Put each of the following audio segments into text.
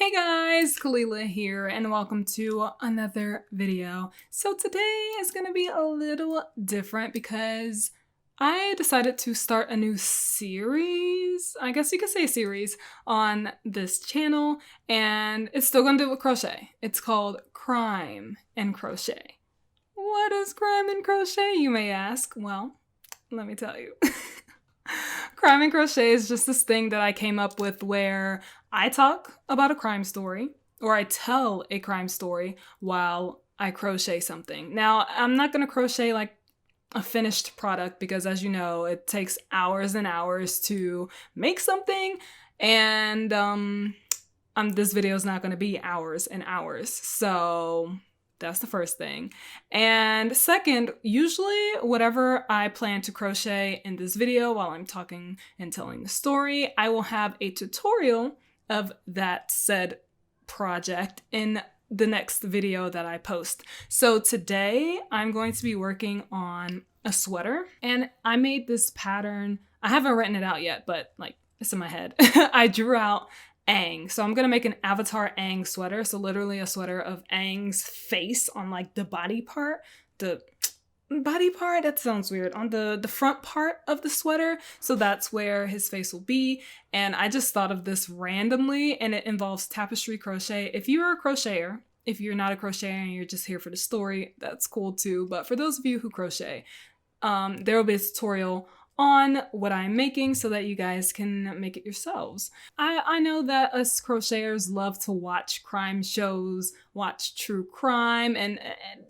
Hey guys, Kalila here and welcome to another video. So today is going to be a little different because I decided to start a new series, I guess you could say series, on this channel, and it's still going to do with crochet. It's called Crime and Crochet. What is crime and crochet, you may ask? Well, let me tell you. Crime and crochet is just this thing that I came up with where I talk about a crime story, or I tell a crime story while I crochet something. Now, I'm not going to crochet like a finished product because, as you know, it takes hours and hours to make something, and this video is not going to be hours and hours. So that's the first thing. And second, usually whatever I plan to crochet in this video while I'm talking and telling the story, I will have a tutorial of that said project in the next video that I post. So today I'm going to be working on a sweater, and I made this pattern. I haven't written it out yet, but like it's in my head. I drew out Aang. So I'm gonna make an avatar Aang sweater. So literally a sweater of Aang's face on like the body part. The body part? That sounds weird. On the front part of the sweater. So that's where his face will be. And I just thought of this randomly, and it involves tapestry crochet. If you're a crocheter, if you're not a crocheter and you're just here for the story, that's cool too. But for those of you who crochet, there will be a tutorial on what I'm making so that you guys can make it yourselves. I know that us crocheters love to watch crime shows, watch true crime, and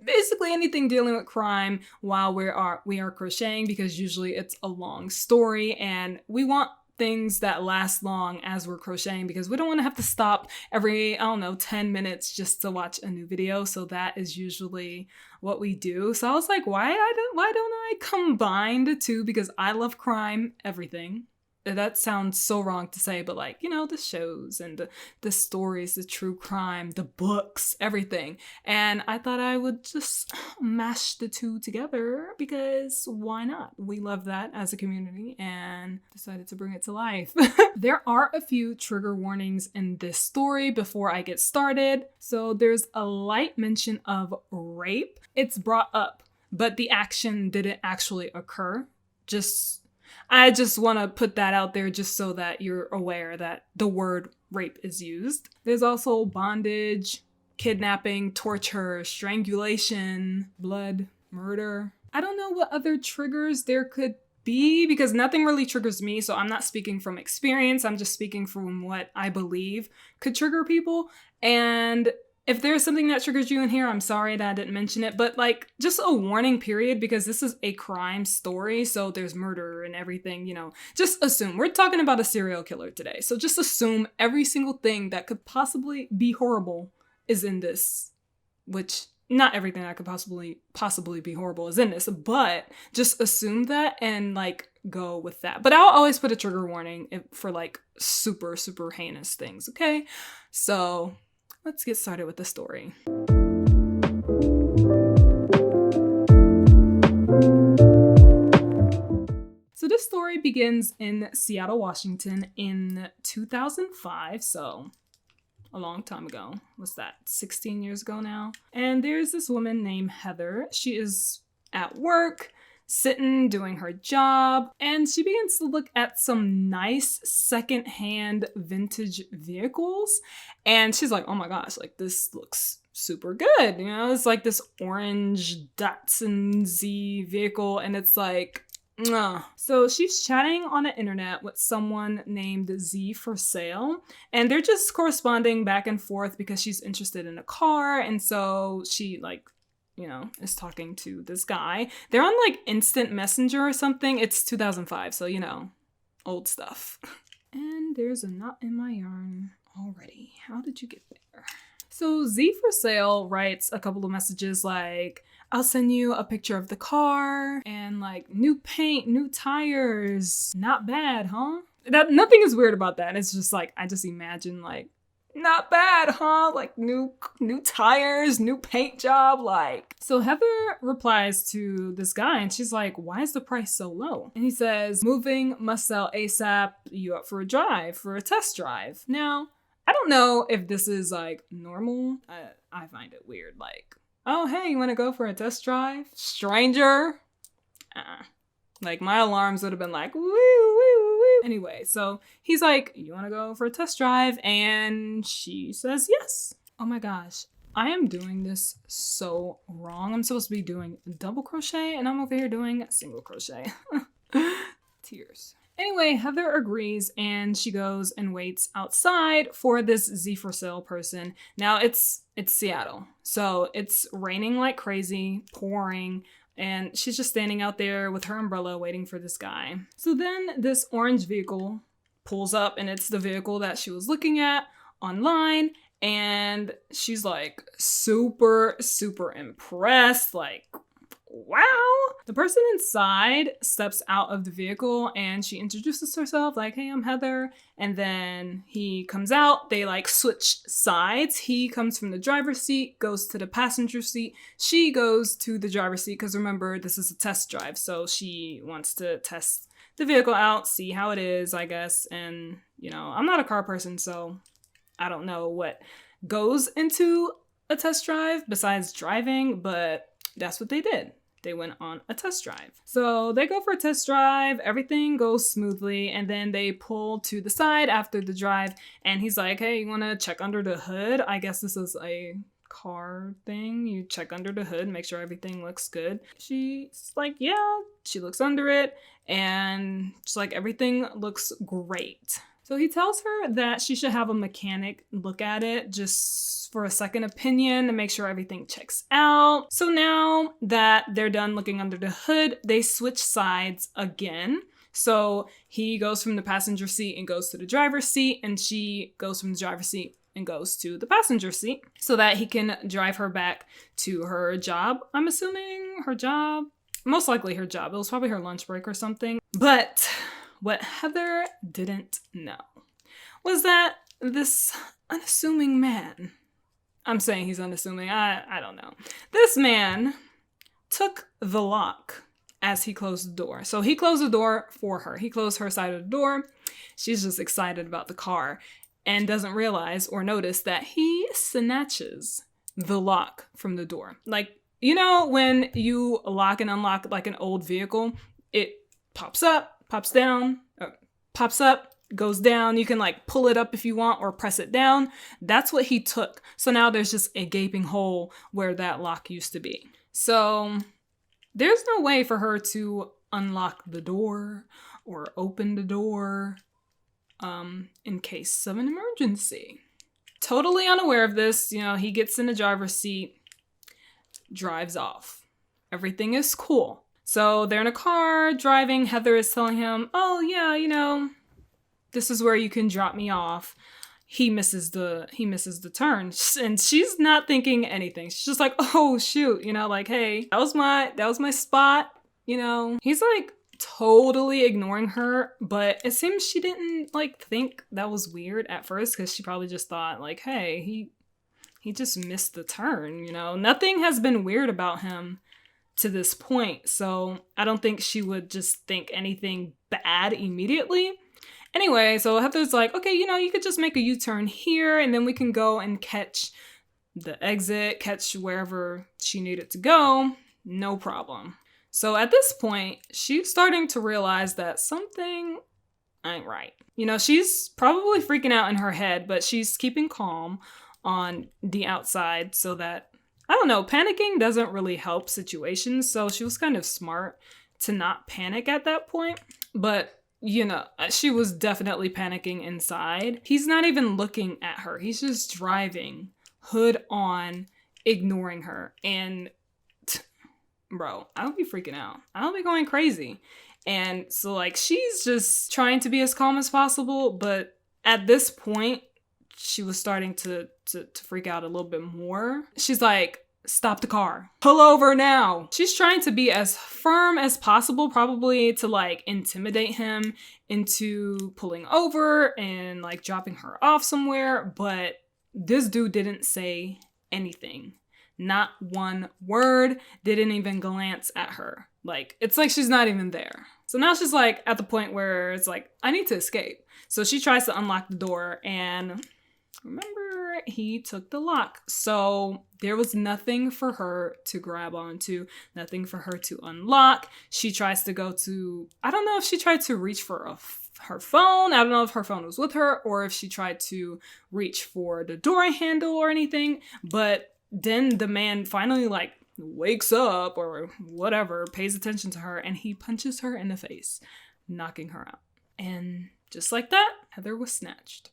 basically anything dealing with crime while we are crocheting, because usually it's a long story and we want things that last long as we're crocheting because we don't want to have to stop every, 10 minutes just to watch a new video. So that is usually what we do. So I was like, why don't I combine the two? Because I love crime, everything. That sounds so wrong to say, but like, the shows and the stories, the true crime, the books, everything. And I thought I would just mash the two together because why not? We love that as a community and decided to bring it to life. There are a few trigger warnings in this story before I get started. So there's a light mention of rape. It's brought up, but the action didn't actually occur. I just want to put that out there just so that you're aware that the word rape is used. There's also bondage, kidnapping, torture, strangulation, blood, murder. I don't know what other triggers there could be because nothing really triggers me, so I'm not speaking from experience. I'm just speaking from what I believe could trigger people. And if there's something that triggers you in here, I'm sorry that I didn't mention it, but like just a warning period because this is a crime story. So there's murder and everything, just assume. We're talking about a serial killer today. So just assume every single thing that could possibly be horrible is in this, which not everything that could possibly be horrible is in this, but just assume that and like go with that. But I'll always put a trigger warning for like super, super heinous things. Okay. So let's get started with the story. So this story begins in Seattle, Washington in 2005, so a long time ago. What's that, 16 years ago now? And there's this woman named Heather. She is at work, sitting, doing her job, and she begins to look at some nice secondhand vintage vehicles. And she's like, oh my gosh, like this looks super good. It's like this orange Datsun Z vehicle, and it's like, mwah. So she's chatting on the internet with someone named Z for sale, and they're just corresponding back and forth because she's interested in a car. And so she is talking to this guy. They're on like instant messenger or something. It's 2005, so old stuff. And there's a knot in my yarn already. How did you get there? So Z for sale writes a couple of messages like, I'll send you a picture of the car and like new paint, new tires. Not bad, huh? Nothing is weird about that. It's just like, I just imagine like, not bad, huh? Like new tires, new paint job, like. So Heather replies to this guy and she's like, why is the price so low? And he says, moving, must sell ASAP, you up for a drive, for a test drive. Now, I don't know if this is like normal. I find it weird. Like, oh, hey, you want to go for a test drive? Stranger? Like, my alarms would have been like, woo, woo, woo. Anyway, so he's like, you want to go for a test drive? And she says yes. Oh my gosh. I am doing this so wrong. I'm supposed to be doing double crochet and I'm over here doing single crochet. Tears. Anyway, Heather agrees and she goes and waits outside for this Z for sale person. Now it's Seattle, so it's raining like crazy, pouring, and she's just standing out there with her umbrella waiting for this guy. So then this orange vehicle pulls up and it's the vehicle that she was looking at online, and she's like super, super impressed, like, wow. The person inside steps out of the vehicle and she introduces herself like, hey, I'm Heather. And then he comes out, they like switch sides. He comes from the driver's seat, goes to the passenger seat. She goes to the driver's seat because remember, this is a test drive. So she wants to test the vehicle out, see how it is, I guess. And, you know, I'm not a car person, so I don't know what goes into a test drive besides driving, but that's what they did. They went on a test drive. So they go for a test drive, everything goes smoothly, and then they pull to the side after the drive, and he's like, hey, you wanna check under the hood? I guess this is a car thing. You check under the hood, make sure everything looks good. She's like, yeah. She looks under it, and she's like, everything looks great. So he tells her that she should have a mechanic look at it just for a second opinion to make sure everything checks out. So now that they're done looking under the hood, they switch sides again. So he goes from the passenger seat and goes to the driver's seat, and she goes from the driver's seat and goes to the passenger seat so that he can drive her back to her job. I'm assuming her job, most likely her job. It was probably her lunch break or something. But what Heather didn't know was that this unassuming man, I'm saying he's unassuming, I don't know. This man took the lock as he closed the door. So he closed the door for her. He closed her side of the door. She's just excited about the car and doesn't realize or notice that he snatches the lock from the door. Like, you know, when you lock and unlock like an old vehicle, it pops up, pops down, pops up, goes down. You can like pull it up if you want or press it down. That's what he took. So now there's just a gaping hole where that lock used to be. So there's no way for her to unlock the door or open the door in case of an emergency. Totally unaware of this, you know, he gets in the driver's seat, drives off. Everything is cool. So they're in a car driving. Heather is telling him, oh yeah, you know, this is where you can drop me off. He misses the turn, and she's not thinking anything. She's just like, oh shoot, you know, like, hey, that was my spot, you know. He's like totally ignoring her, but it seems she didn't like think that was weird at first because she probably just thought like, hey, he just missed the turn, you know. Nothing has been weird about him to this point, so I don't think she would just think anything bad immediately. Anyway, so Heather's like, okay, you know, you could just make a U-turn here and then we can go and catch the exit, catch wherever she needed to go, no problem. So at this point, she's starting to realize that something ain't right. You know, she's probably freaking out in her head, but she's keeping calm on the outside so that, I don't know, panicking doesn't really help situations. So she was kind of smart to not panic at that point. But, you know, she was definitely panicking inside. He's not even looking at her. He's just driving, hood on, ignoring her. And bro, I would be freaking out. I would be going crazy. And so like, she's just trying to be as calm as possible. But at this point, she was starting to freak out a little bit more. She's like, stop the car. Pull over now. She's trying to be as firm as possible, probably to like intimidate him into pulling over and like dropping her off somewhere. But this dude didn't say anything. Not one word, didn't even glance at her. Like, it's like she's not even there. So now she's like at the point where it's like, I need to escape. So she tries to unlock the door and remember, he took the lock. So there was nothing for her to grab onto, nothing for her to unlock. She tries to go to, I don't know if she tried to reach for her phone. I don't know if her phone was with her or if she tried to reach for the door handle or anything. But then the man finally like wakes up or whatever, pays attention to her, and he punches her in the face, knocking her out. And just like that, Heather was snatched.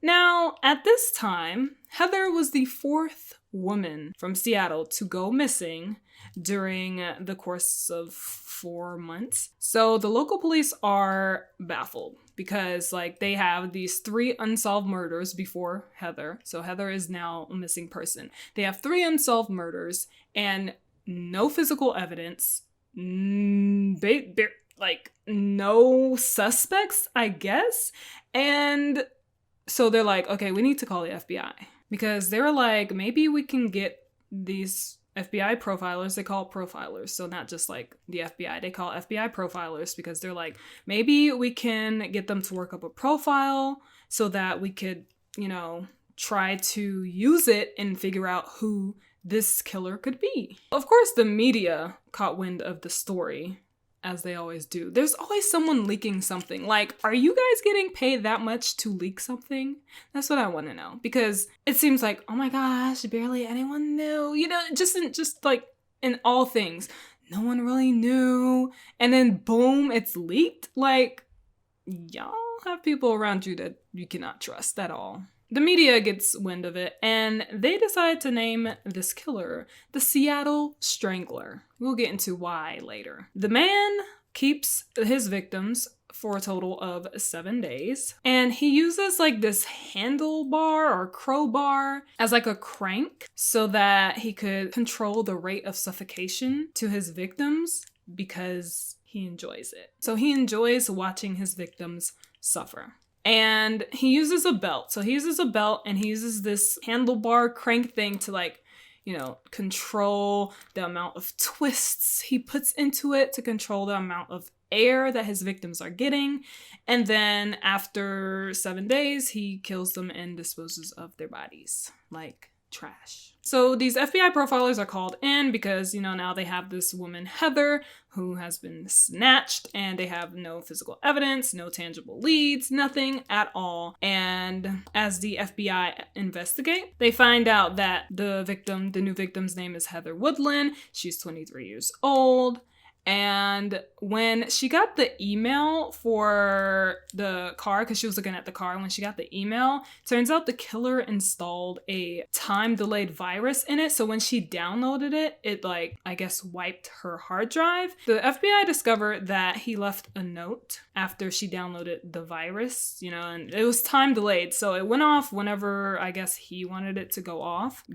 Now, at this time, Heather was the 4th woman from Seattle to go missing during the course of 4 months. So the local police are baffled because like they have these 3 unsolved murders before Heather. So Heather is now a missing person. They have 3 unsolved murders and no physical evidence, like no suspects, I guess. And so they're like, okay, we need to call the FBI because they're like, maybe we can get these FBI profilers. They call it profilers. So not just like the FBI, they call FBI profilers because they're like, maybe we can get them to work up a profile so that we could, you know, try to use it and figure out who this killer could be. Of course, the media caught wind of the story, as they always do. There's always someone leaking something. Like, are you guys getting paid that much to leak something? That's what I want to know. Because it seems like, oh my gosh, barely anyone knew. You know, just like in all things, no one really knew. And then boom, it's leaked. Like, y'all have people around you that you cannot trust at all. The media gets wind of it, and they decide to name this killer the Seattle Strangler. We'll get into why later. The man keeps his victims for a total of 7 days, and he uses like this handlebar or crowbar as like a crank so that he could control the rate of suffocation to his victims because he enjoys it. So he enjoys watching his victims suffer. And he uses a belt. So he uses a belt and he uses this handlebar crank thing to like, you know, control the amount of twists he puts into it, to control the amount of air that his victims are getting. And then after 7 days, he kills them and disposes of their bodies like trash. So these FBI profilers are called in because, you know, now they have this woman, Heather, who has been snatched, and they have no physical evidence, no tangible leads, nothing at all. And as the FBI investigate, they find out that the new victim's name is Heather Woodland. She's 23 years old. And when she got the email for the car, because she was looking at the car, when she got the email, turns out the killer installed a time-delayed virus in it. So when she downloaded it, it like, I guess, wiped her hard drive. The FBI discovered that he left a note after she downloaded the virus, you know, and it was time-delayed. So it went off whenever, I guess, he wanted it to go off,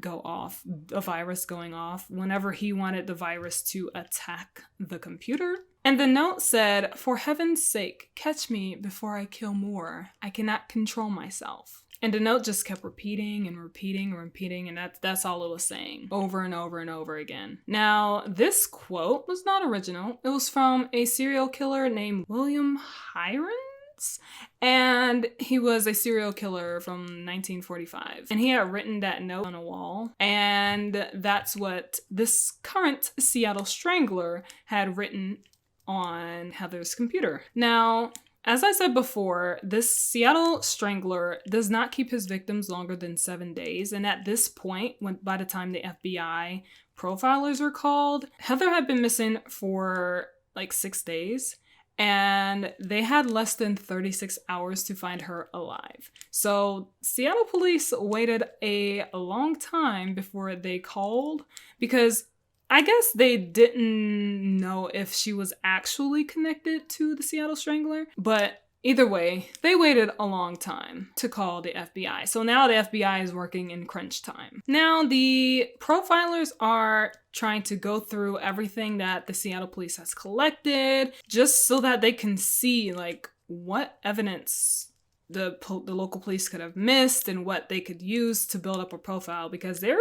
a virus going off, whenever he wanted the virus to attack the computer. And the note said, "For heaven's sake, catch me before I kill more. I cannot control myself." And the note just kept repeating and repeating and repeating, and that's all it was saying over and over and over again. Now, this quote was not original. It was from a serial killer named William Hirons, and he was a serial killer from 1945. And he had written that note on a wall, and that's what this current Seattle Strangler had written on Heather's computer. Now, as I said before, this Seattle Strangler does not keep his victims longer than 7 days. And at this point, by the time the FBI profilers were called, Heather had been missing for like 6 days. And they had less than 36 hours to find her alive. So Seattle police waited a long time before they called because I guess they didn't know if she was actually connected to the Seattle Strangler. But either way, they waited a long time to call the FBI. So now the FBI is working in crunch time. Now the profilers are trying to go through everything that the Seattle police has collected just so that they can see like what evidence the local police could have missed and what they could use to build up a profile, because they're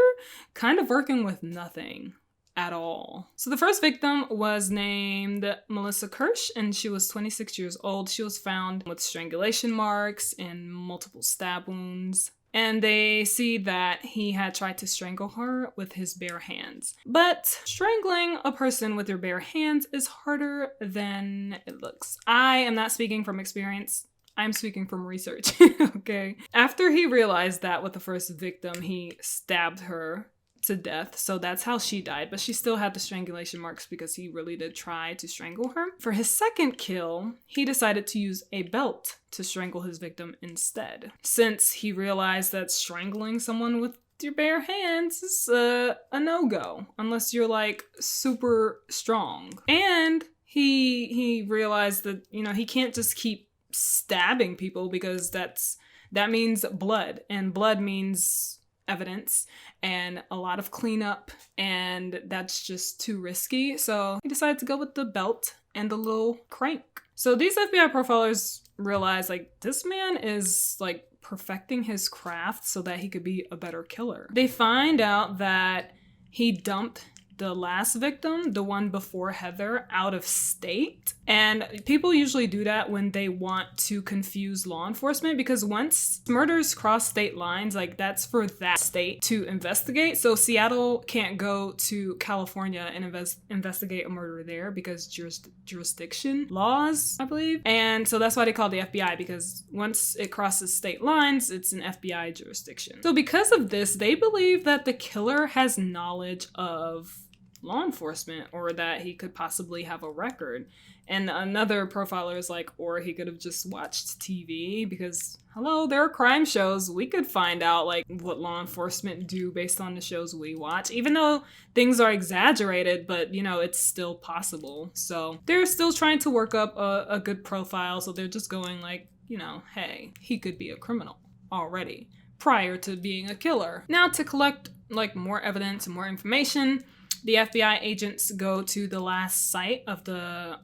kind of working with nothing at all. So the first victim was named Melissa Kirsch, and she was 26 years old. She was found with strangulation marks and multiple stab wounds. and they see that he had tried to strangle her with his bare hands. But strangling a person with your bare hands is harder than it looks. I am not speaking from experience. I'm speaking from research, okay? After he realized that with the first victim, he stabbed her to death, so that's how she died, but she still had the strangulation marks because he really did try to strangle her. For his second kill, he decided to use a belt to strangle his victim instead, since he realized that strangling someone with your bare hands is a no-go, unless you're like super strong. And he realized that, you know, he can't just keep stabbing people because that means blood, and blood means evidence and a lot of cleanup, and that's just too risky. So he decided to go with the belt and the little crank. So these FBI profilers realized, like, this man is like perfecting his craft so that he could be a better killer. They find out that he dumped the last victim, the one before Heather, out of state. And people usually do that when they want to confuse law enforcement, because once murders cross state lines, like, that's for that state to investigate. So Seattle can't go to California and investigate a murder there because jurisdiction laws, I believe. And so that's why they call the FBI, because once it crosses state lines, it's an FBI jurisdiction. So because of this, they believe that the killer has knowledge of law enforcement, or that he could possibly have a record. And another profiler is like, or he could have just watched TV, because hello, there are crime shows. We could find out like what law enforcement do based on the shows we watch, even though things are exaggerated, but you know, it's still possible. So they're still trying to work up a good profile. So they're just going like, you know, hey, he could be a criminal already prior to being a killer. Now, to collect like more evidence and more information, the FBI agents go to the last site of the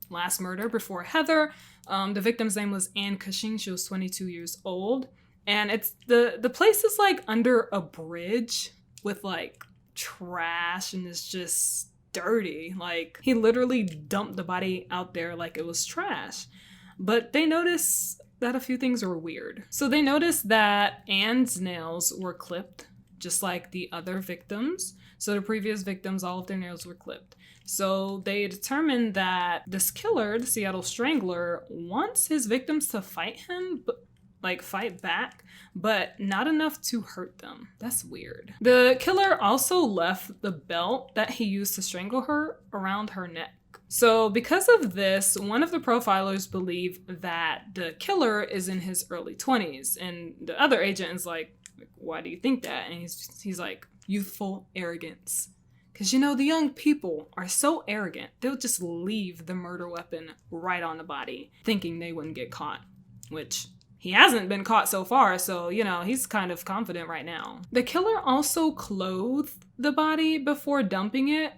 last murder before Heather. The victim's name was Ann Cushing. She was 22 years old. And it's the place is like under a bridge with like trash, and it's just dirty. Like, he literally dumped the body out there like it was trash. But they notice that a few things were weird. So they noticed that Ann's nails were clipped, just like the other victims. So the previous victims, all of their nails were clipped. So they determined that this killer, the Seattle Strangler, wants his victims to fight him, like fight back, but not enough to hurt them. That's weird. The killer also left the belt that he used to strangle her around her neck. So because of this, one of the profilers believe that the killer is in his early 20s. And the other agent is like, why do you think that? And he's like, youthful arrogance. Because, you know, the young people are so arrogant, they'll just leave the murder weapon right on the body, thinking they wouldn't get caught, which he hasn't been caught so far, so, you know, he's kind of confident right now. The killer also clothed the body before dumping it,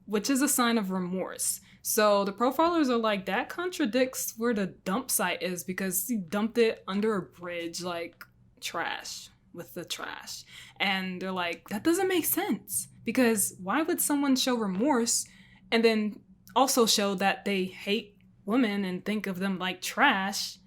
which is a sign of remorse. So the profilers are like, that contradicts where the dump site is, because he dumped it under a bridge like trash. With the trash. And they're like, that doesn't make sense, because why would someone show remorse and then also show that they hate women and think of them like trash?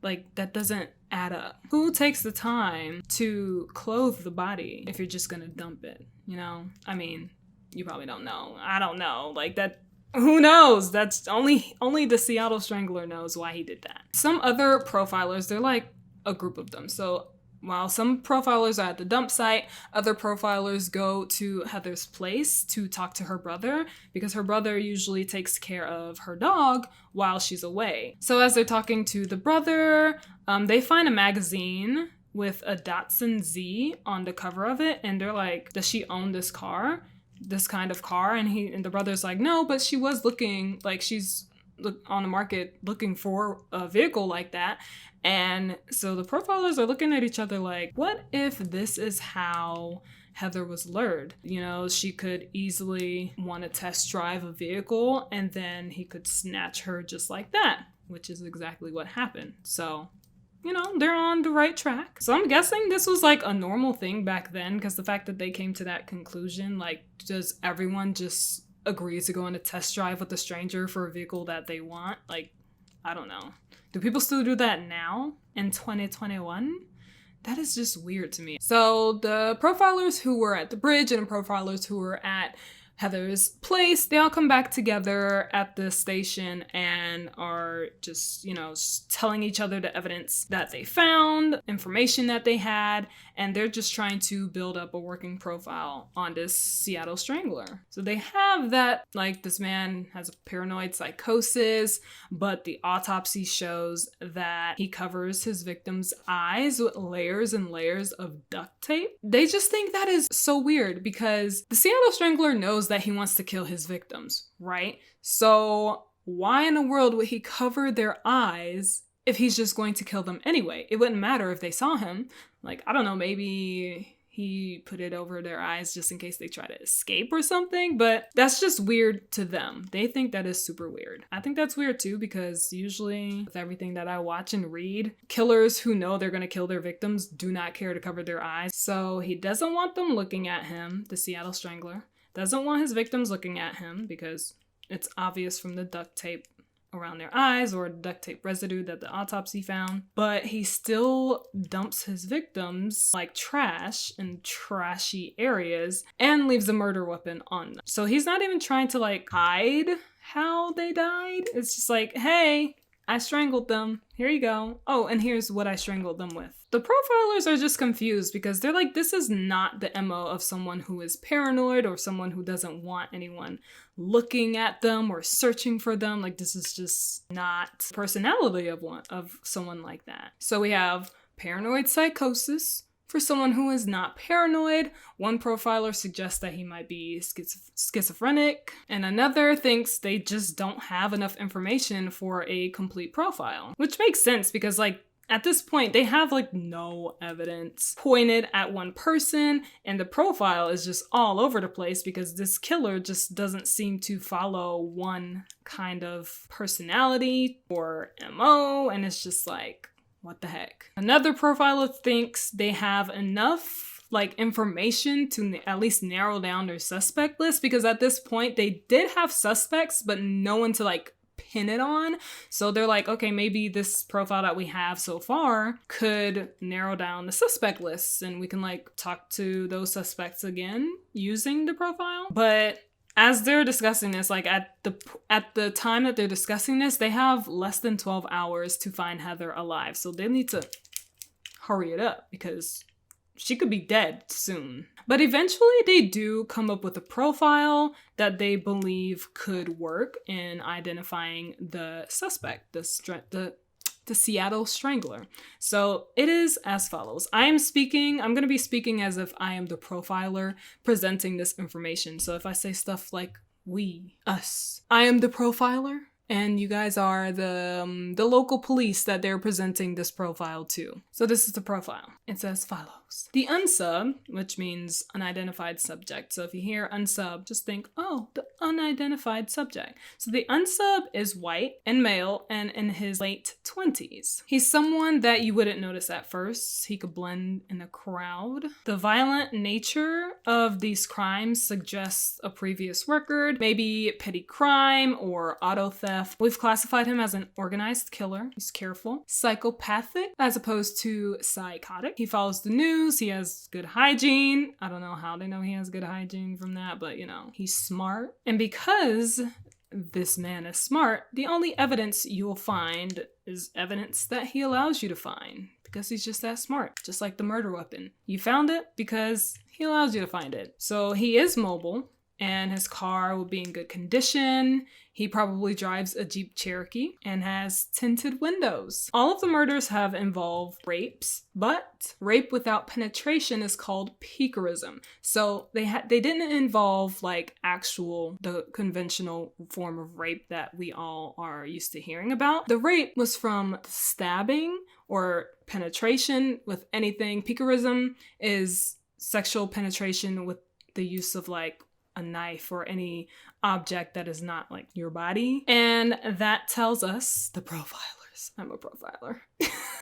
Like, that doesn't add up. Who takes the time to clothe the body if you're just gonna dump it? You know, I mean, you probably don't know. I don't know. Like, that, who knows? That's only the Seattle Strangler knows why he did that. Some other profilers, they're like a group of them. So while some profilers are at the dump site, other profilers go to Heather's place to talk to her brother, because her brother usually takes care of her dog while she's away. So as they're talking to the brother, they find a magazine with a Datsun Z on the cover of it, and they're like, does she own this car? This kind of car? And the brother's like, no, but she was looking, like, she's on the market looking for a vehicle like that. And so the profilers are looking at each other like, what if this is how Heather was lured? You know, she could easily want to test drive a vehicle, and then he could snatch her just like that, which is exactly what happened. So, you know, they're on the right track. So I'm guessing this was like a normal thing back then, because the fact that they came to that conclusion, like, does everyone just agree to go on a test drive with a stranger for a vehicle that they want? Like, I don't know. Do people still do that now in 2021? That is just weird to me. So the profilers who were at the bridge and the profilers who were at Heather's place, they all come back together at the station and are just, telling each other the evidence that they found, information that they had, and they're just trying to build up a working profile on this Seattle Strangler. So they have that, like, this man has a paranoid psychosis, but the autopsy shows that he covers his victims' eyes with layers and layers of duct tape. They just think that is so weird because the Seattle Strangler knows that he wants to kill his victims, right? So why in the world would he cover their eyes if he's just going to kill them anyway? It wouldn't matter if they saw him. Like, I don't know, maybe he put it over their eyes just in case they try to escape or something, but that's just weird to them. They think that is super weird. I think that's weird too, because usually with everything that I watch and read, killers who know they're gonna kill their victims do not care to cover their eyes. So he doesn't want them looking at him, the Seattle Strangler. Doesn't want his victims looking at him because it's obvious from the duct tape around their eyes or duct tape residue that the autopsy found. But he still dumps his victims like trash in trashy areas and leaves a murder weapon on them. So he's not even trying to like hide how they died. It's just like, hey, I strangled them. Here you go. Oh, and here's what I strangled them with. The profilers are just confused because they're like, this is not the MO of someone who is paranoid or someone who doesn't want anyone looking at them or searching for them. Like, this is just not the personality of someone like that. So we have paranoid psychosis for someone who is not paranoid. One profiler suggests that he might be schizophrenic, and another thinks they just don't have enough information for a complete profile. Which makes sense because, like, at this point, they have like no evidence pointed at one person, and the profile is just all over the place because this killer just doesn't seem to follow one kind of personality or MO, and it's just like, what the heck? Another profiler thinks they have enough like information to at least narrow down their suspect list, because at this point they did have suspects, but no one to like pin it on. So they're like, okay, maybe this profile that we have so far could narrow down the suspect lists and we can like talk to those suspects again using the profile. But as they're discussing this, like at the time that they're discussing this, they have less than 12 hours to find Heather alive. So they need to hurry it up because she could be dead soon. But eventually they do come up with a profile that they believe could work in identifying the suspect, the Seattle Strangler. So it is as follows. I'm going to be speaking as if I am the profiler presenting this information. So if I say stuff like we, us, I am the profiler, and you guys are the local police that they're presenting this profile to. So this is the profile. It's as follows. The unsub, which means unidentified subject. So if you hear unsub, just think, oh, the unidentified subject. So the unsub is white and male and in his late 20s. He's someone that you wouldn't notice at first. He could blend in a crowd. The violent nature of these crimes suggests a previous record, maybe petty crime or auto theft. We've classified him as an organized killer. He's careful. Psychopathic as opposed to psychotic. He follows the news. He has good hygiene. I don't know how they know he has good hygiene from that, but he's smart. And because this man is smart, the only evidence you will find is evidence that he allows you to find because he's just that smart, just like the murder weapon. You found it because he allows you to find it. So he is mobile and his car will be in good condition. He probably drives a Jeep Cherokee and has tinted windows. All of the murders have involved rapes, but rape without penetration is called piquerism. So they didn't involve like the conventional form of rape that we all are used to hearing about. The rape was from stabbing or penetration with anything. Piquerism is sexual penetration with the use of like a knife or any object that is not like your body. And that tells us, the profilers, Yes, I'm a profiler.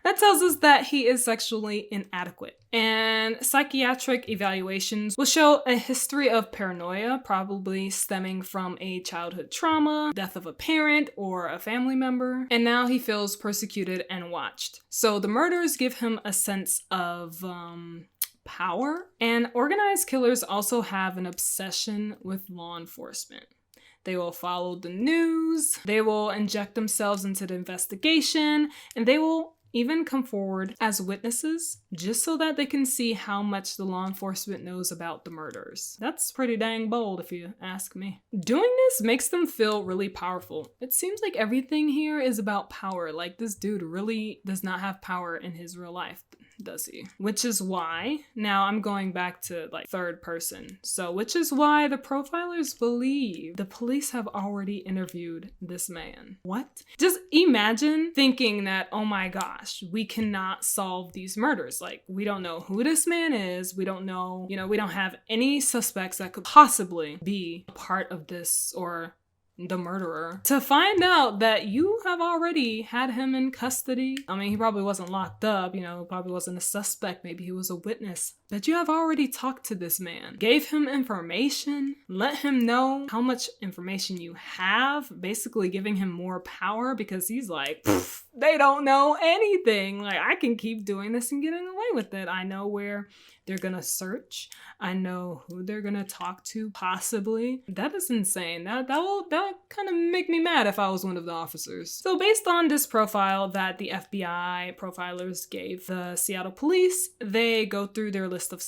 That tells us that he is sexually inadequate. And psychiatric evaluations will show a history of paranoia, probably stemming from a childhood trauma, death of a parent or a family member. And now he feels persecuted and watched. So the murders give him a sense of power. And organized killers also have an obsession with law enforcement. They will follow the news, they will inject themselves into the investigation, and they will even come forward as witnesses just so that they can see how much the law enforcement knows about the murders. That's pretty dang bold if you ask me. Doing this makes them feel really powerful. It seems like everything here is about power. Like, this dude really does not have power in his real life, does he? Which is why, now I'm going back to like third person. So, which is why the profilers believe the police have already interviewed this man. What? Just imagine thinking that, oh my gosh, we cannot solve these murders. Like, we don't know who this man is. We don't know, we don't have any suspects that could possibly be a part of this or the murderer. To find out that you have already had him in custody. I mean, he probably wasn't locked up, probably wasn't a suspect. Maybe he was a witness. But you have already talked to this man, gave him information, let him know how much information you have, basically giving him more power because he's like, they don't know anything. Like, I can keep doing this and getting away with it. I know where they're gonna search. I know who they're gonna talk to, possibly. That is insane. That kind of make me mad if I was one of the officers. So based on this profile that the FBI profilers gave the Seattle police, they go through their list of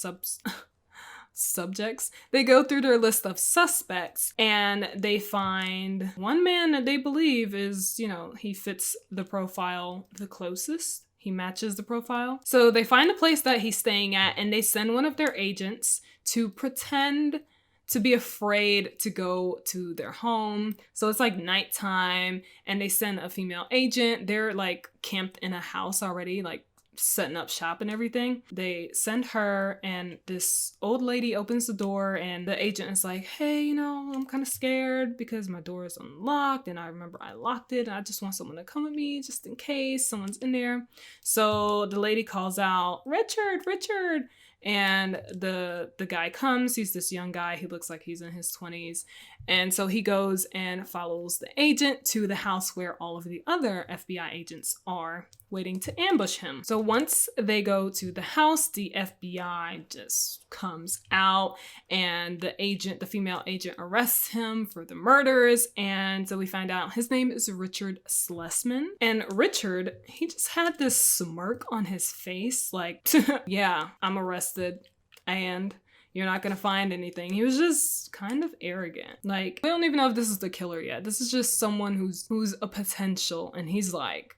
subjects. They go through their list of suspects and they find one man that they believe is, he fits the profile the closest. He matches the profile. So they find a place that he's staying at and they send one of their agents to pretend to be afraid to go to their home. So it's like nighttime and they send a female agent. They're like camped in a house already, like setting up shop and everything. They send her and this old lady opens the door and the agent is like, hey, I'm kind of scared because my door is unlocked and I remember I locked it and I just want someone to come with me just in case someone's in there. So the lady calls out, Richard. And the guy comes. He's this young guy. He looks like he's in his 20s. And so he goes and follows the agent to the house where all of the other FBI agents are waiting to ambush him. So once they go to the house, the FBI just comes out and the female agent arrests him for the murders. And so we find out his name is Richard Slessman. And Richard, he just had this smirk on his face like, yeah, I'm arrested and you're not gonna find anything. He was just kind of arrogant. Like, we don't even know if this is the killer yet. This is just someone who's a potential and he's like,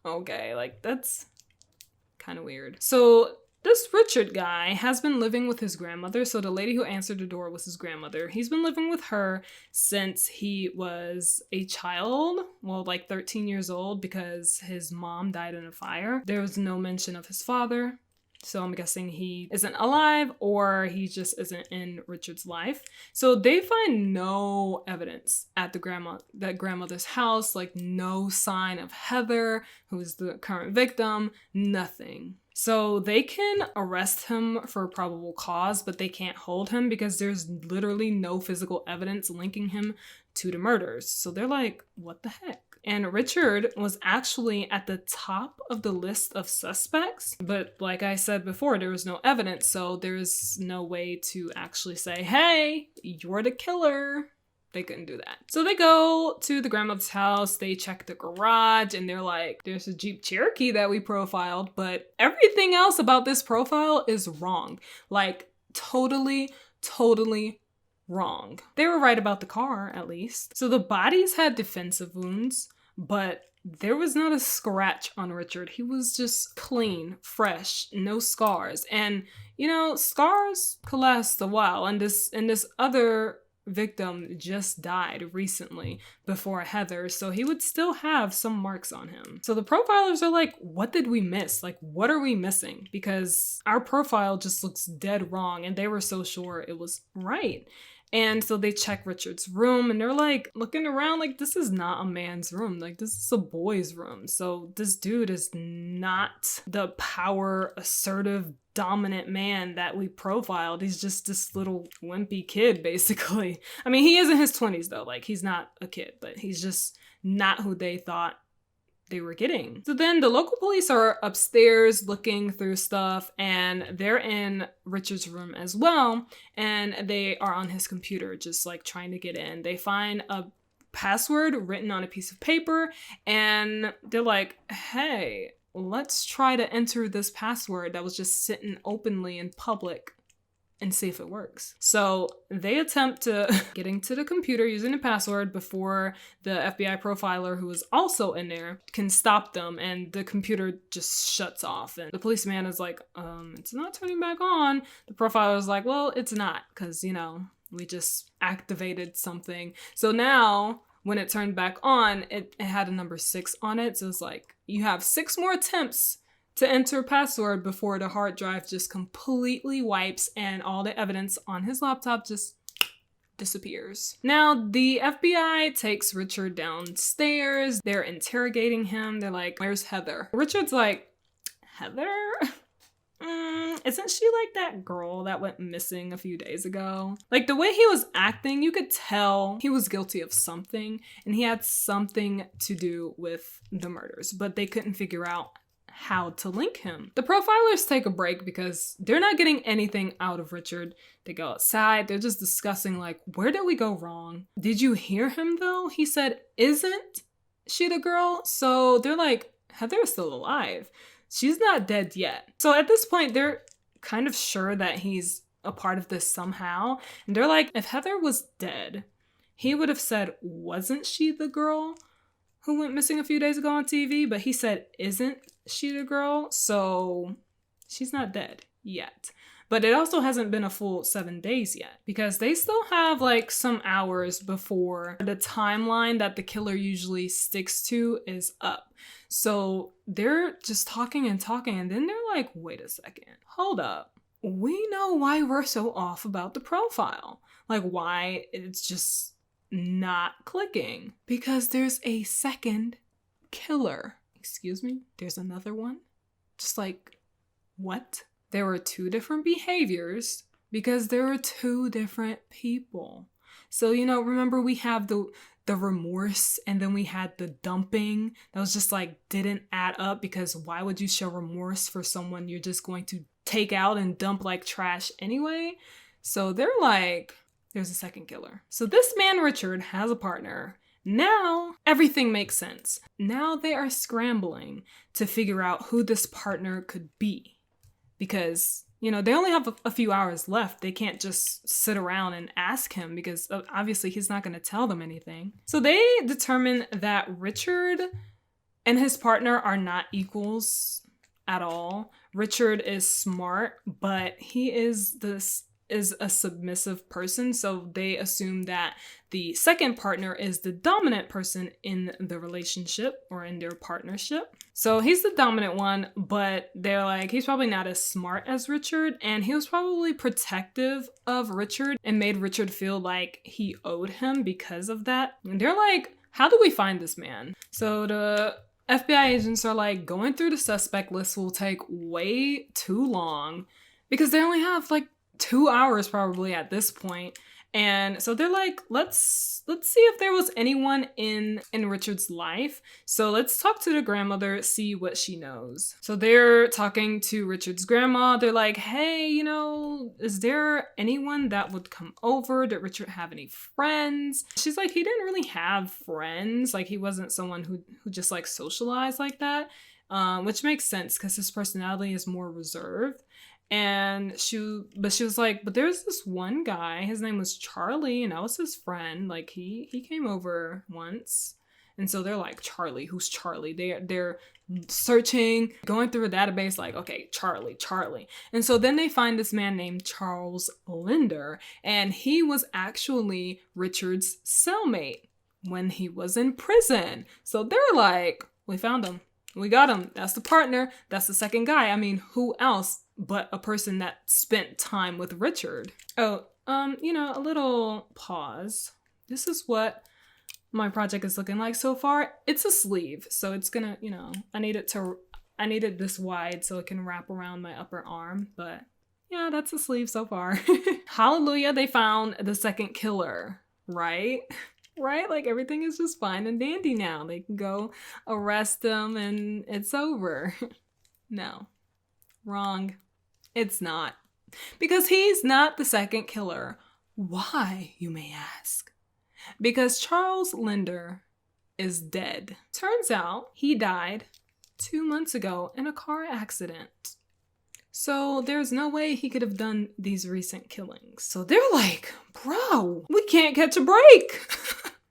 okay, like that's kind of weird. So this Richard guy has been living with his grandmother. So the lady who answered the door was his grandmother. He's been living with her since he was a child, well, like 13 years old, because his mom died in a fire. There was no mention of his father. So I'm guessing he isn't alive or he just isn't in Richard's life. So they find no evidence at that grandmother's house, like no sign of Heather, who is the current victim, nothing. So they can arrest him for probable cause, but they can't hold him because there's literally no physical evidence linking him to the murders. So they're like, what the heck? And Richard was actually at the top of the list of suspects. But like I said before, there was no evidence. So there's no way to actually say, hey, you're the killer. They couldn't do that. So they go to the grandmother's house, they check the garage, and they're like, there's a Jeep Cherokee that we profiled, but everything else about this profile is wrong. Like, totally wrong. They were right about the car, at least. So the bodies had defensive wounds, but there was not a scratch on Richard. He was just clean, fresh, no scars. And, scars can last a while. And this other victim just died recently before Heather, so he would still have some marks on him. So the profilers are like, what did we miss? Like, what are we missing? Because our profile just looks dead wrong, and they were so sure it was right. And so they check Richard's room and they're like looking around like this is not a man's room. Like this is a boy's room. So this dude is not the power, assertive, dominant man that we profiled. He's just this little wimpy kid, basically. I mean, he is in his 20s though. Like he's not a kid, but he's just not who they thought they were getting. So then the local police are upstairs looking through stuff and they're in Richard's room as well. And they are on his computer, just like trying to get in. They find a password written on a piece of paper and they're like, hey, let's try to enter this password that was just sitting openly in public and see if it works. So they attempt to get into the computer using the password before the FBI profiler, who is also in there, can stop them, and the computer just shuts off. And the policeman is like, it's not turning back on. The profiler is like, well, it's not, because, you know, we just activated something. So now when it turned back on, it had a number 6 on it. So it's like, you have 6 more attempts to enter password before the hard drive just completely wipes and all the evidence on his laptop just disappears. Now, the FBI takes Richard downstairs. They're interrogating him. They're like, where's Heather? Richard's like, Heather? Isn't she like that girl that went missing a few days ago? Like the way he was acting, you could tell he was guilty of something and he had something to do with the murders, but they couldn't figure out how to link him. The profilers take a break because they're not getting anything out of Richard. They go outside, they're just discussing like, where did we go wrong? Did you hear him though? He said, isn't she the girl? So they're like, Heather is still alive. She's not dead yet. So at this point, they're kind of sure that he's a part of this somehow. And they're like, if Heather was dead, he would have said, wasn't she the girl who went missing a few days ago on TV? But he said, isn't she the girl? So she's not dead yet. But it also hasn't been a full 7 days yet because they still have like some hours before the timeline that the killer usually sticks to is up. So they're just talking and talking and then they're like, wait a second, hold up. We know why we're so off about the profile. Like why it's just not clicking. Because there's a second killer. Excuse me? There's another one? Just like, what? There were 2 different behaviors because there were 2 different people. So, you know, remember we have the remorse and then we had the dumping that was just like didn't add up because why would you show remorse for someone you're just going to take out and dump like trash anyway? So they're like, there's a second killer. So this man, Richard, has a partner. Now everything makes sense. Now they are scrambling to figure out who this partner could be. Because, you know, they only have a few hours left. They can't just sit around and ask him because obviously he's not going to tell them anything. So they determine that Richard and his partner are not equals at all. Richard is smart, but he is a submissive person. So they assume that the second partner is the dominant person in the relationship or in their partnership. So he's the dominant one, but they're like, he's probably not as smart as Richard. And he was probably protective of Richard and made Richard feel like he owed him because of that. And they're like, how do we find this man? So the FBI agents are like, going through the suspect list will take way too long because they only have like 2 hours probably at this point. And so they're like, let's see if there was anyone in Richard's life. So let's talk to the grandmother, see what she knows. So they're talking to Richard's grandma. They're like, hey, you know, is there anyone that would come over? Did Richard have any friends? She's like, he didn't really have friends. Like he wasn't someone who just like socialized like that, which makes sense because his personality is more reserved. And she was like, but there's this one guy, his name was Charlie, and I was his friend. Like he came over once. And so they're like, Charlie, who's Charlie? They're searching, going through a database like, okay, Charlie. And so then they find this man named Charles Linder, and he was actually Richard's cellmate when he was in prison. So they're like, we found him. We got him. That's the partner. That's the second guy. I mean, who else but a person that spent time with Richard? Oh, A little pause. This is what my project is looking like so far. It's a sleeve, so it's gonna, I need it this wide so it can wrap around my upper arm, but yeah, that's a sleeve so far. Hallelujah, they found the second killer, right? Right? Like everything is just fine and dandy now. They can go arrest him and it's over. No, wrong. It's not. Because he's not the second killer. Why, you may ask? Because Charles Linder is dead. Turns out he died 2 months ago in a car accident. So there's no way he could have done these recent killings. So they're like, bro, we can't catch a break.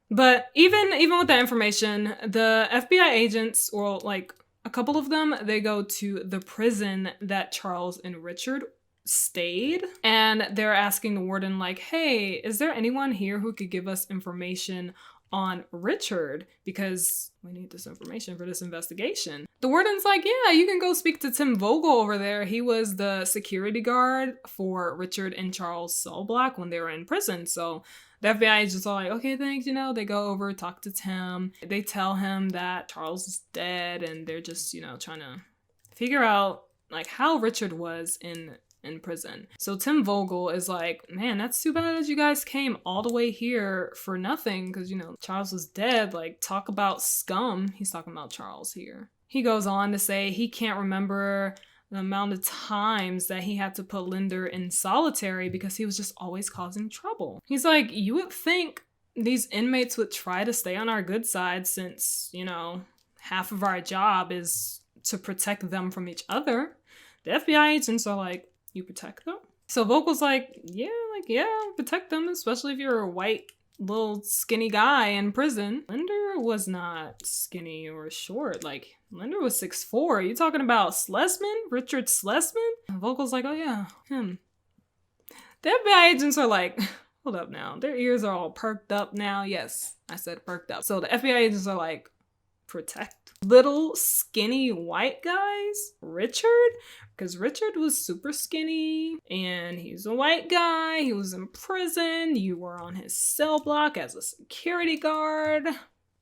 But even with that information, the FBI agents, or like a couple of them, they go to the prison that Charles and Richard stayed, and they're asking the warden like, hey, is there anyone here who could give us information on Richard, because we need this information for this investigation. The warden's like, yeah, you can go speak to Tim Vogel over there. He was the security guard for Richard and Charles' cell block when they were in prison. So the FBI is just all like, okay, thanks, they go over, talk to Tim. They tell him that Charles is dead, and they're just, trying to figure out like how Richard was in prison. So Tim Vogel is like, man, that's too bad that you guys came all the way here for nothing, because, Charles was dead. Like, talk about scum. He's talking about Charles here. He goes on to say he can't remember the amount of times that he had to put Linder in solitary because he was just always causing trouble. He's like, you would think these inmates would try to stay on our good side since, half of our job is to protect them from each other. The FBI agents are like, you protect them? So Vogel's like, yeah, protect them, especially if you're a white little skinny guy in prison. Linder was not skinny or short. Like, Linder was 6'4". You talking about Slesman? Richard Slesman? And Vogel's like, oh yeah, him. The FBI agents are like, hold up now. Their ears are all perked up now. Yes, I said perked up. So the FBI agents are like, protect little skinny white guys? Richard? Because Richard was super skinny and he's a white guy. He was in prison. You were on his cell block as a security guard.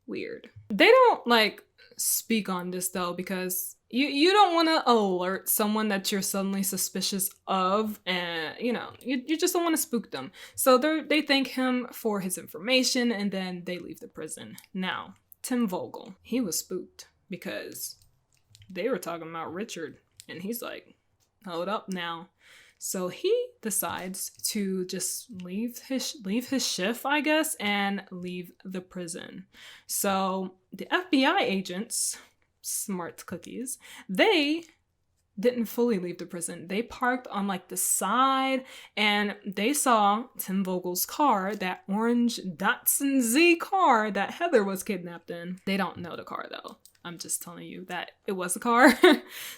Weird. They don't speak on this though, because you don't want to alert someone that you're suddenly suspicious of, and you just don't want to spook them. So they thank him for his information and then they leave the prison. Now, Tim Vogel, he was spooked because they were talking about Richard, and he's like, hold up now. So he decides to just leave his shift, I guess, and leave the prison. So the FBI agents, smart cookies, they didn't fully leave the prison. They parked on the side, and they saw Tim Vogel's car, that orange Datsun Z car that Heather was kidnapped in. They don't know the car though. I'm just telling you that it was a car.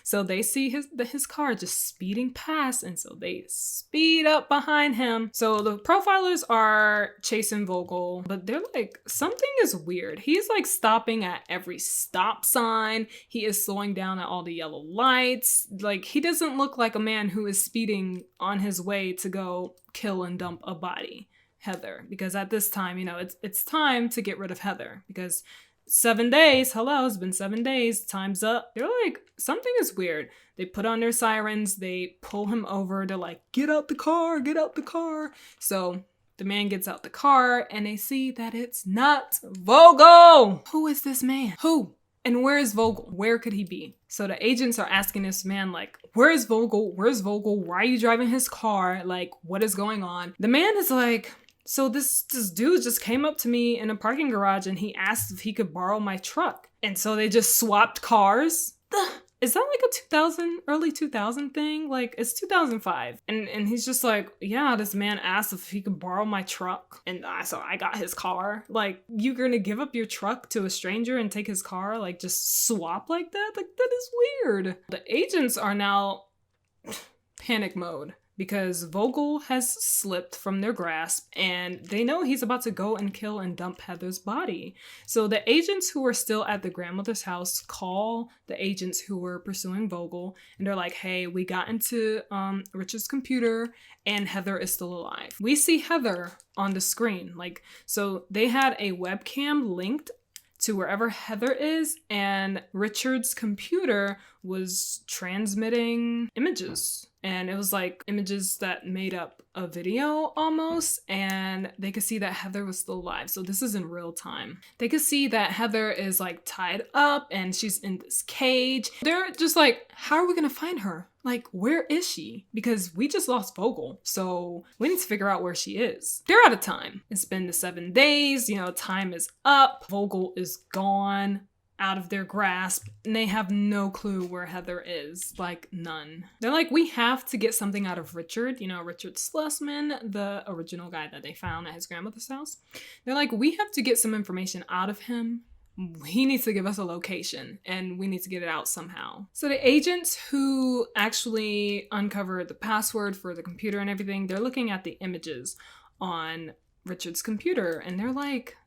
So they see his car just speeding past, and so they speed up behind him. So the profilers are chasing Vogel, but they're like, something is weird. He's stopping at every stop sign. He is slowing down at all the yellow lights. He doesn't look like a man who is speeding on his way to go kill and dump a body, Heather. Because at this time, it's time to get rid of Heather, because 7 days, hello, it's been 7 days, time's up. They're like, something is weird. They put on their sirens, they pull him over, they're like, get out the car, get out the car. So the man gets out the car and they see that it's not Vogel. Who is this man? Who? And where is Vogel? Where could he be? So the agents are asking this man, where is Vogel? Where's Vogel? Why are you driving his car? What is going on? The man is like, so this dude just came up to me in a parking garage and he asked if he could borrow my truck. And so they just swapped cars. Is that a early 2000 thing? It's 2005. And he's just like, yeah, this man asked if he could borrow my truck. And so I got his car. You're gonna give up your truck to a stranger and take his car? Just swap like that? That is weird. The agents are now panic mode, because Vogel has slipped from their grasp and they know he's about to go and kill and dump Heather's body. So the agents who are still at the grandmother's house call the agents who were pursuing Vogel and they're like, hey, we got into Richard's computer and Heather is still alive. We see Heather on the screen. Like, so they had a webcam linked to wherever Heather is, and Richard's computer was transmitting images. And it was like images that made up a video almost, and they could see that Heather was still alive. So this is in real time. They could see that Heather is like tied up and she's in this cage. They're just like, how are we gonna find her? Like, where is she? Because we just lost Vogel, so we need to figure out where she is. They're out of time. It's been the 7 days, you know, time is up. Vogel is gone, out of their grasp, and they have no clue where Heather is, like none. They're like, we have to get something out of Richard, you know, Richard Schlussman, the original guy that they found at his grandmother's house. They're like, we have to get some information out of him. He needs to give us a location and we need to get it out somehow. So the agents who actually uncovered the password for the computer and everything, they're looking at the images on Richard's computer and they're like,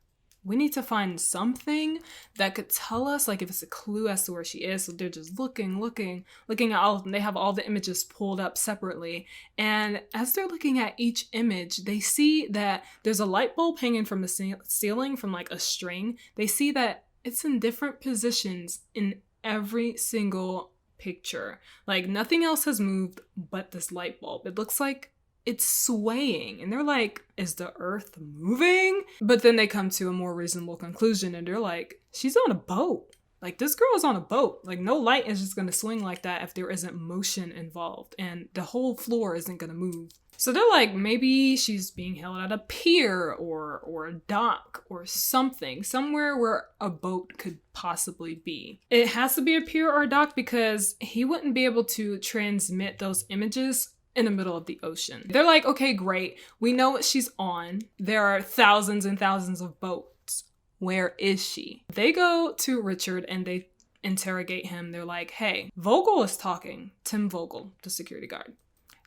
we need to find something that could tell us, like, if it's a clue as to where she is. So they're just looking at all of them. They have all the images pulled up separately. And as they're looking at each image, they see that there's a light bulb hanging from the ceiling from like a string. They see that it's in different positions in every single picture. Like, nothing else has moved but this light bulb. It looks like it's swaying, and they're like, is the earth moving? But then they come to a more reasonable conclusion and they're like, she's on a boat. Like, this girl is on a boat. Like, no light is just gonna swing like that if there isn't motion involved, and the whole floor isn't gonna move. So they're like, maybe she's being held at a pier or a dock or something, somewhere where a boat could possibly be. It has to be a pier or a dock because he wouldn't be able to transmit those images in the middle of the ocean. They're like, okay, great. We know what she's on. There are thousands and thousands of boats. Where is she? They go to Richard and they interrogate him. They're like, hey, Vogel is talking. Tim Vogel, the security guard.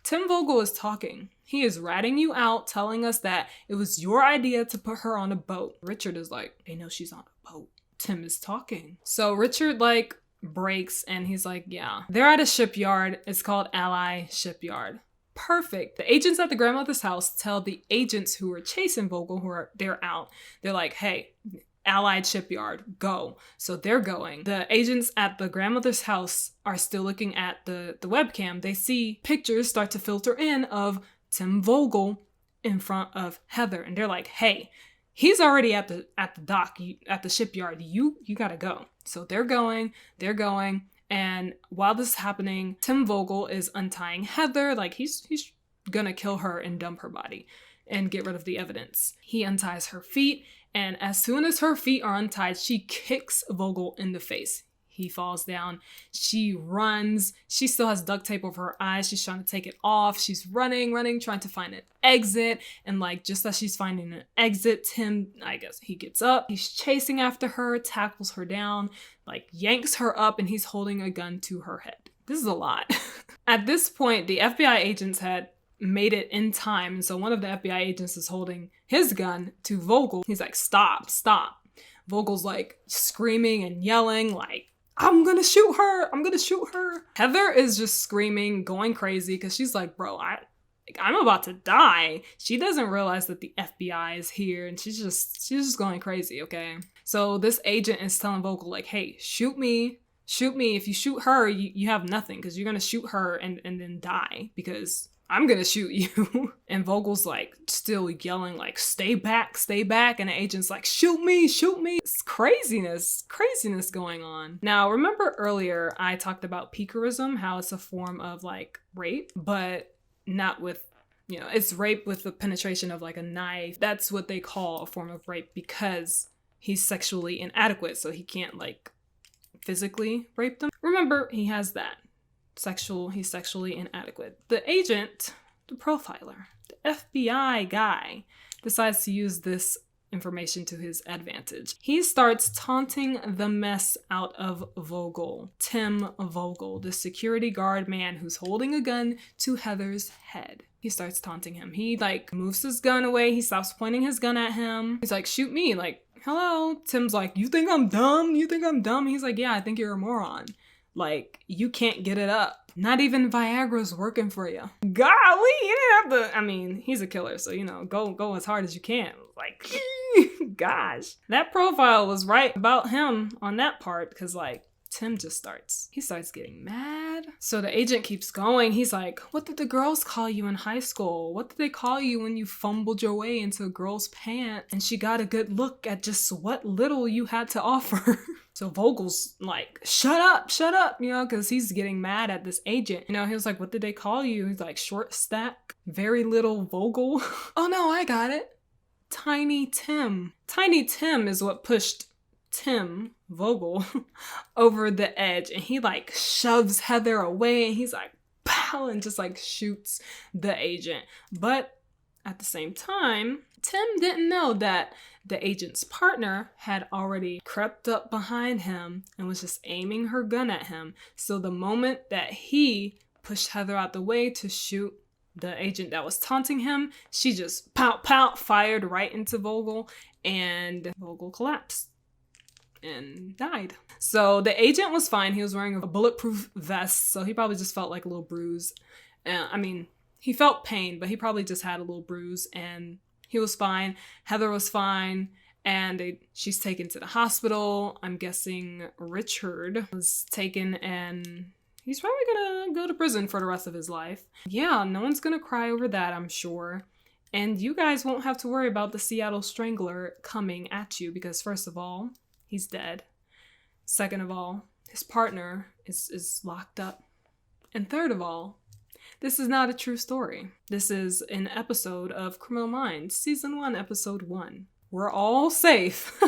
Tim Vogel is talking. He is ratting you out, telling us that it was your idea to put her on a boat. Richard is like, they know she's on a boat. Tim is talking. So Richard, like, breaks and he's like, yeah. They're at a shipyard. It's called Ally Shipyard. Perfect. The agents at the grandmother's house tell the agents who are chasing Vogel, they're out. They're like, hey, Allied Shipyard, go. So they're going. The agents at the grandmother's house are still looking at the webcam. They see pictures start to filter in of Tim Vogel in front of Heather. And they're like, hey, he's already at the dock, at the shipyard. You gotta go. So they're going. And while this is happening, Tim Vogel is untying Heather. Like, he's gonna kill her and dump her body and get rid of the evidence. He unties her feet, and as soon as her feet are untied, she kicks Vogel in the face. He falls down. She runs. She still has duct tape over her eyes. She's trying to take it off. She's running, trying to find an exit. And like, just as she's finding an exit, Tim, I guess he gets up. He's chasing after her, tackles her down, like yanks her up, and he's holding a gun to her head. This is a lot. At this point, the FBI agents had made it in time. And so one of the FBI agents is holding his gun to Vogel. He's like, stop. Vogel's like screaming and yelling like, I'm gonna shoot her. Heather is just screaming, going crazy, because she's like, bro, I'm about to die. She doesn't realize that the FBI is here, and she's just going crazy, okay? So this agent is telling Vogel, like, hey, shoot me. If you shoot her, you have nothing, because you're gonna shoot her and then die, because I'm gonna shoot you. And Vogel's like still yelling like, stay back. And the agent's like, shoot me. It's craziness going on. Now, remember earlier I talked about piquerism, how it's a form of like rape, but not with, you know, it's rape with the penetration of like a knife. That's what they call a form of rape because he's sexually inadequate, so he can't like physically rape them. Remember, he has that. He's sexually inadequate. The agent, the profiler, the FBI guy decides to use this information to his advantage. He starts taunting the mess out of Vogel, Tim Vogel, the security guard man who's holding a gun to Heather's head. He starts taunting him. He like moves his gun away. He stops pointing his gun at him. He's like, shoot me. Like, hello. Tim's like, you think I'm dumb? You think I'm dumb? He's like, yeah, I think you're a moron. Like, you can't get it up. Not even Viagra's working for you. Golly, you didn't have to. I mean, he's a killer, so, you know, go as hard as you can. Like, gosh. That profile was right about him on that part, because, like, Tim just starts getting mad. So the agent keeps going. He's like, what did the girls call you in high school? What did they call you when you fumbled your way into a girl's pant and she got a good look at just what little you had to offer? So Vogel's like, shut up, you know, because he's getting mad at this agent. You know, he was like, what did they call you? He's like, short stack, very little Vogel. Oh no, I got it. Tiny Tim. Tiny Tim is what pushed Tim Vogel over the edge, and he like shoves Heather away, and he's like, pow, and just like shoots the agent. But at the same time, Tim didn't know that the agent's partner had already crept up behind him and was just aiming her gun at him. So the moment that he pushed Heather out the way to shoot the agent that was taunting him, she just pow, fired right into Vogel, and Vogel collapsed and died. So the agent was fine. He was wearing a bulletproof vest, so he probably just felt like a little bruise. I mean, he felt pain, but he probably just had a little bruise, and he was fine. Heather was fine, and she's taken to the hospital. I'm guessing Richard was taken, and he's probably gonna go to prison for the rest of his life. Yeah, no one's gonna cry over that, I'm sure. And you guys won't have to worry about the Seattle Strangler coming at you, because first of all, he's dead. Second of all, his partner is locked up. And third of all, this is not a true story. This is an episode of Criminal Minds, Season 1, Episode 1. We're all safe.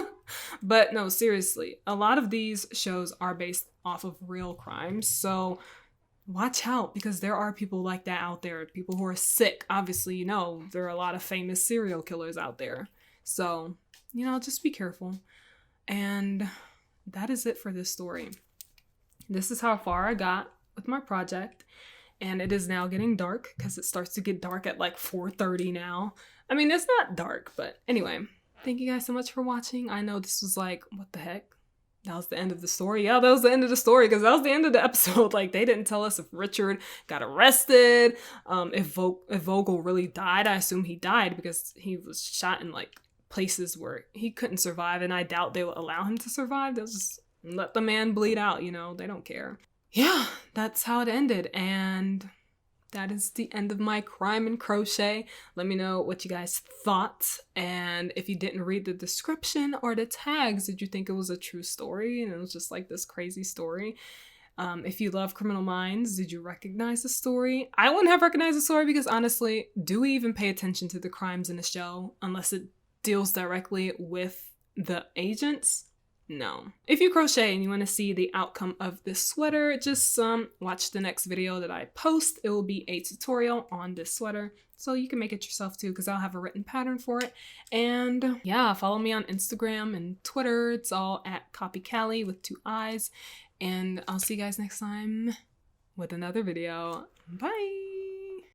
But no, seriously, a lot of these shows are based off of real crimes, so watch out, because there are people like that out there, people who are sick. Obviously, you know, there are a lot of famous serial killers out there. So, you know, just be careful. And that is it for this story. This is how far I got with my project. And it is now getting dark, because it starts to get dark at like 4:30 now. I mean, it's not dark, but anyway. Thank you guys so much for watching. I know this was like, what the heck? That was the end of the story. Yeah, that was the end of the story, because that was the end of the episode. Like, they didn't tell us if Richard got arrested, if Vogel really died. I assume he died because he was shot in like places where he couldn't survive, and I doubt they will allow him to survive. They'll just let the man bleed out, you know, they don't care. Yeah, that's how it ended, and that is the end of my crime and crochet. Let me know what you guys thought, and if you didn't read the description or the tags, did you think it was a true story and it was just like this crazy story? If you love Criminal Minds, did you recognize the story? I wouldn't have recognized the story, because honestly, do we even pay attention to the crimes in the show unless it deals directly with the agents? No. If you crochet and you want to see the outcome of this sweater, just watch the next video that I post. It will be a tutorial on this sweater, so you can make it yourself too, because I'll have a written pattern for it. And yeah, follow me on Instagram and Twitter. It's all at Kopy Callie with 2 eyes. And I'll see you guys next time with another video. Bye!